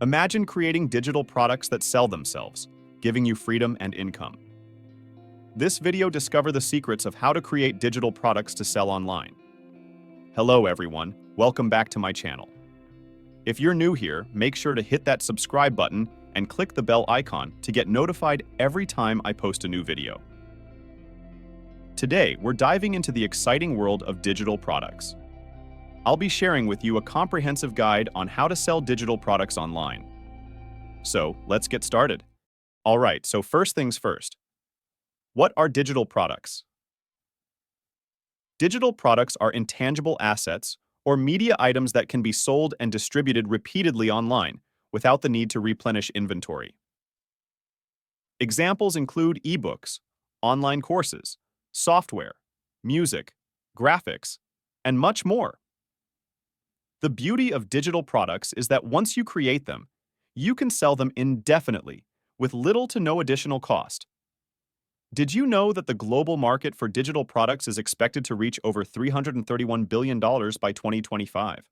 Imagine creating digital products that sell themselves, giving you freedom and income. This video discover the secrets of how to create digital products to sell online. Hello everyone, welcome back to my channel. If you're new here, make sure to hit that subscribe button and click the bell icon to get notified every time I post a new video. Today, we're diving into the exciting world of digital products. I'll be sharing with you a comprehensive guide on how to sell digital products online. So, let's get started. Alright, so first things first. What are digital products? Digital products are intangible assets or media items that can be sold and distributed repeatedly online without the need to replenish inventory. Examples include ebooks, online courses, software, music, graphics, and much more. The beauty of digital products is that once you create them, you can sell them indefinitely with little to no additional cost. Did you know that the global market for digital products is expected to reach over $331 billion by 2025?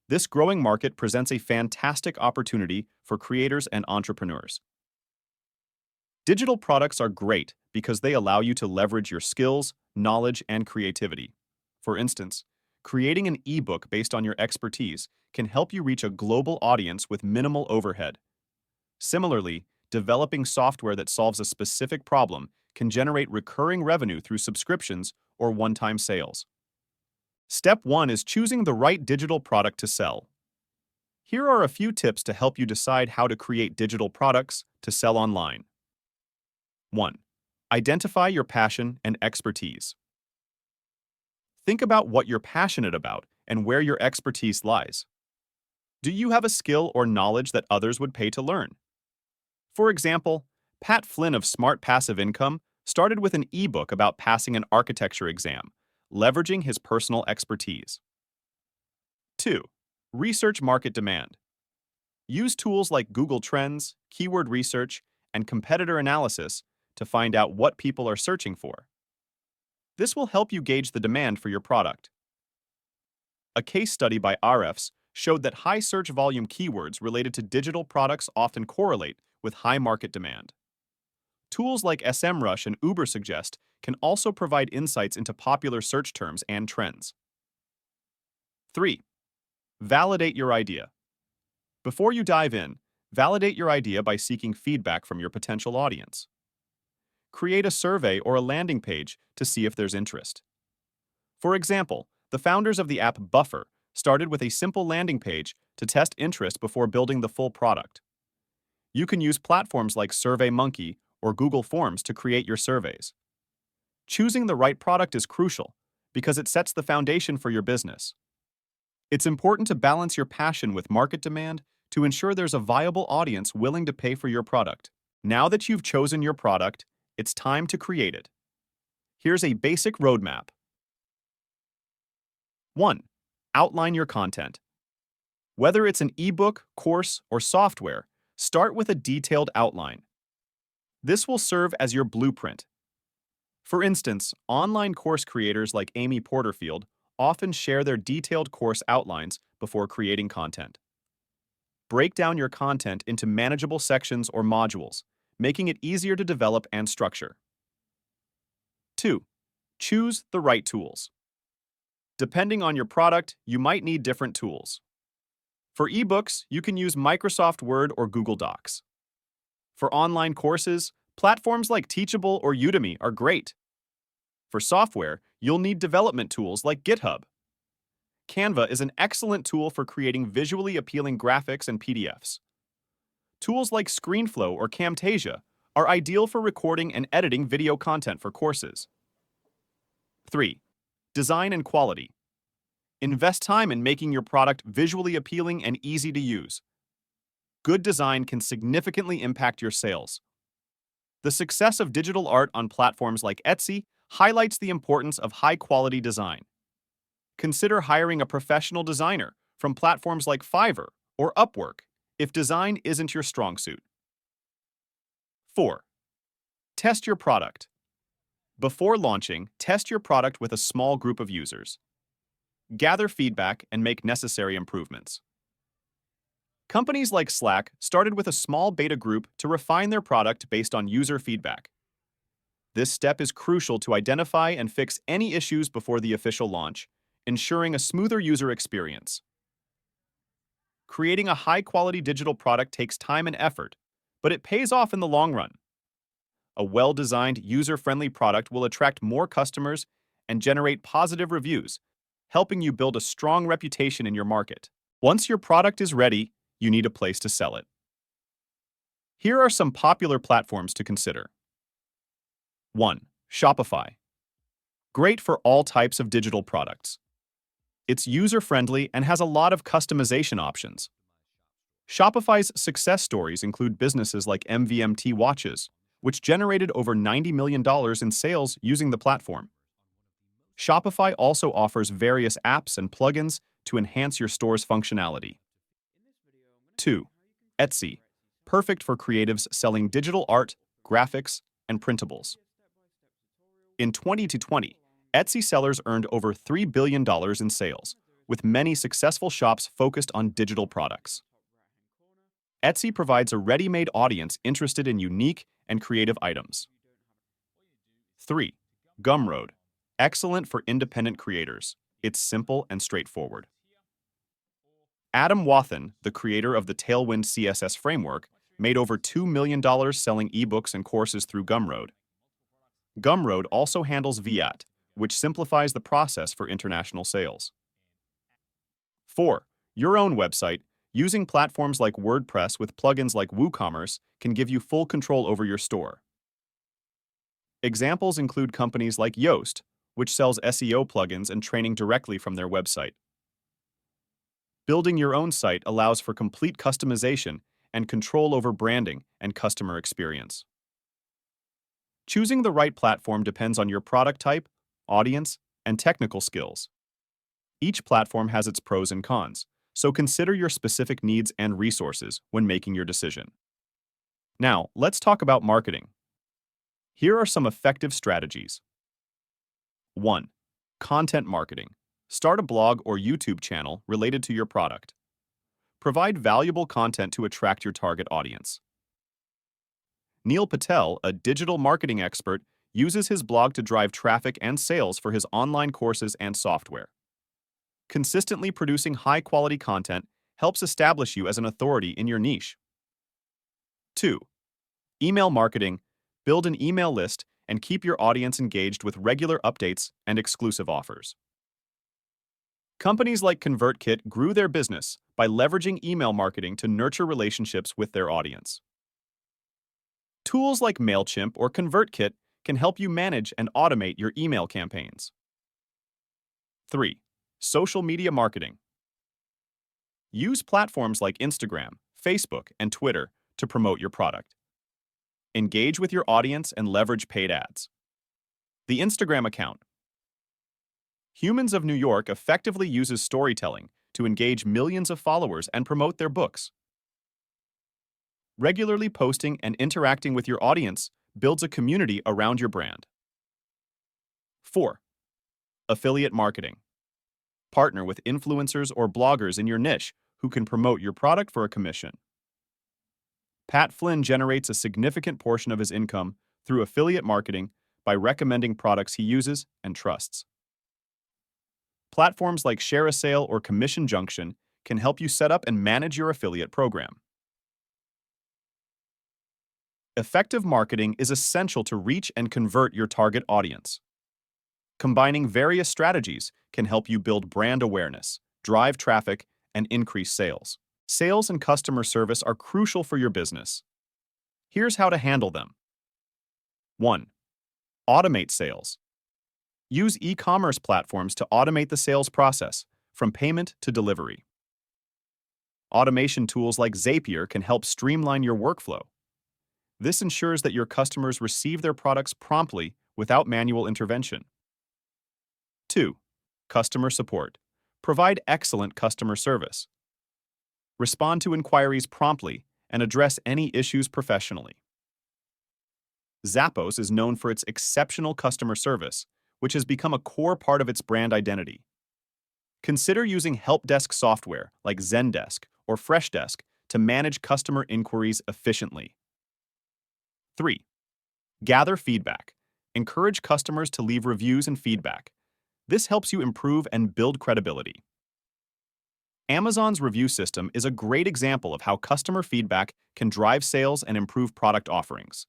This growing market presents a fantastic opportunity for creators and entrepreneurs. Digital products are great because they allow you to leverage your skills, knowledge, and creativity. For instance, creating an ebook based on your expertise can help you reach a global audience with minimal overhead. Similarly, developing software that solves a specific problem can generate recurring revenue through subscriptions or one-time sales. Step 1 is choosing the right digital product to sell. Here are a few tips to help you decide how to create digital products to sell online. 1. Identify your passion and expertise. Think about what you're passionate about and where your expertise lies. Do you have a skill or knowledge that others would pay to learn? For example, Pat Flynn of Smart Passive Income started with an ebook about passing an architecture exam, leveraging his personal expertise. 2. Research market demand. Use tools like Google Trends, keyword research, and competitor analysis to find out what people are searching for. This will help you gauge the demand for your product. A case study by Ahrefs showed that high search volume keywords related to digital products often correlate with high market demand. Tools like SEMrush and Ubersuggest can also provide insights into popular search terms and trends. 3. Validate your idea. Before you dive in, validate your idea by seeking feedback from your potential audience. Create a survey or a landing page to see if there's interest. For example, the founders of the app Buffer started with a simple landing page to test interest before building the full product. You can use platforms like SurveyMonkey or Google Forms to create your surveys. Choosing the right product is crucial because it sets the foundation for your business. It's important to balance your passion with market demand to ensure there's a viable audience willing to pay for your product. Now that you've chosen your product, it's time to create it. Here's a basic roadmap. 1. Outline your content. Whether it's an ebook, course, or software, start with a detailed outline. This will serve as your blueprint. For instance, online course creators like Amy Porterfield often share their detailed course outlines before creating content. Break down your content into manageable sections or modules, making it easier to develop and structure. 2. Choose the right tools. Depending on your product, you might need different tools. For ebooks, you can use Microsoft Word or Google Docs. For online courses, platforms like Teachable or Udemy are great. For software, you'll need development tools like GitHub. Canva is an excellent tool for creating visually appealing graphics and PDFs. Tools like ScreenFlow or Camtasia are ideal for recording and editing video content for courses. 3. Design and quality. Invest time in making your product visually appealing and easy to use. Good design can significantly impact your sales. The success of digital art on platforms like Etsy highlights the importance of high-quality design. Consider hiring a professional designer from platforms like Fiverr or Upwork if design isn't your strong suit. 4. Test your product. Before launching, test your product with a small group of users. Gather feedback and make necessary improvements. Companies like Slack started with a small beta group to refine their product based on user feedback. This step is crucial to identify and fix any issues before the official launch, ensuring a smoother user experience. Creating a high-quality digital product takes time and effort, but it pays off in the long run. A well-designed, user-friendly product will attract more customers and generate positive reviews, helping you build a strong reputation in your market. Once your product is ready, you need a place to sell it. Here are some popular platforms to consider. 1. Shopify. Great for all types of digital products. It's user-friendly and has a lot of customization options. Shopify's success stories include businesses like MVMT Watches, which generated over $90 million in sales using the platform. Shopify also offers various apps and plugins to enhance your store's functionality. 2. Etsy. Perfect for creatives selling digital art, graphics, and printables. In 2020, Etsy sellers earned over $3 billion in sales, with many successful shops focused on digital products. Etsy provides a ready-made audience interested in unique and creative items. 3. Gumroad. Excellent for independent creators. It's simple and straightforward. Adam Wathan, the creator of the Tailwind CSS framework, made over $2 million selling ebooks and courses through Gumroad. Gumroad also handles Fiat, which simplifies the process for international sales. 4. Your own website. Using platforms like WordPress with plugins like WooCommerce can give you full control over your store. Examples include companies like Yoast, which sells SEO plugins and training directly from their website. Building your own site allows for complete customization and control over branding and customer experience. Choosing the right platform depends on your product type, audience, and technical skills. Each platform has its pros and cons, so consider your specific needs and resources when making your decision. Now, let's talk about marketing. Here are some effective strategies. 1. Content marketing. Start a blog or YouTube channel related to your product. Provide valuable content to attract your target audience. Neil Patel, a digital marketing expert, uses his blog to drive traffic and sales for his online courses and software. Consistently producing high-quality content helps establish you as an authority in your niche. 2. Email marketing. Build an email list and keep your audience engaged with regular updates and exclusive offers. Companies like ConvertKit grew their business by leveraging email marketing to nurture relationships with their audience. Tools like MailChimp or ConvertKit can help you manage and automate your email campaigns. 3. Social media marketing. Use platforms like Instagram, Facebook, and Twitter to promote your product. Engage with your audience and leverage paid ads. The Instagram account. Humans of New York effectively uses storytelling to engage millions of followers and promote their books. Regularly posting and interacting with your audience builds a community around your brand. 4. Affiliate marketing. Partner with influencers or bloggers in your niche who can promote your product for a commission. Pat Flynn generates a significant portion of his income through affiliate marketing by recommending products he uses and trusts. Platforms like ShareASale or Commission Junction can help you set up and manage your affiliate program. Effective marketing is essential to reach and convert your target audience. Combining various strategies can help you build brand awareness, drive traffic, and increase sales. Sales and customer service are crucial for your business. Here's how to handle them. 1. Automate sales. Use e-commerce platforms to automate the sales process, from payment to delivery. Automation tools like Zapier can help streamline your workflow. This ensures that your customers receive their products promptly without manual intervention. 2. Customer support. Provide excellent customer service. Respond to inquiries promptly and address any issues professionally. Zappos is known for its exceptional customer service, which has become a core part of its brand identity. Consider using help desk software like Zendesk or Freshdesk to manage customer inquiries efficiently. 3. Gather feedback. Encourage customers to leave reviews and feedback. This helps you improve and build credibility. Amazon's review system is a great example of how customer feedback can drive sales and improve product offerings.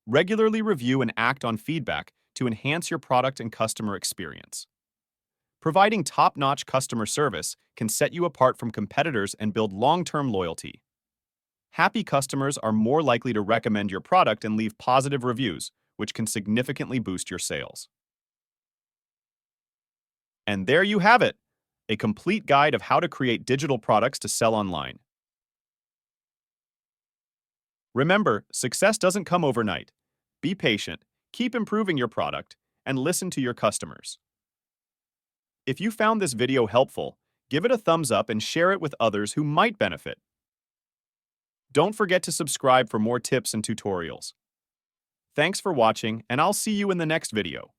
Regularly review and act on feedback to enhance your product and customer experience. Providing top-notch customer service can set you apart from competitors and build long-term loyalty. Happy customers are more likely to recommend your product and leave positive reviews, which can significantly boost your sales. And there you have it, a complete guide of how to create digital products to sell online. Remember, success doesn't come overnight. Be patient, keep improving your product, and listen to your customers. If you found this video helpful, give it a thumbs up and share it with others who might benefit. Don't forget to subscribe for more tips and tutorials. Thanks for watching, and I'll see you in the next video.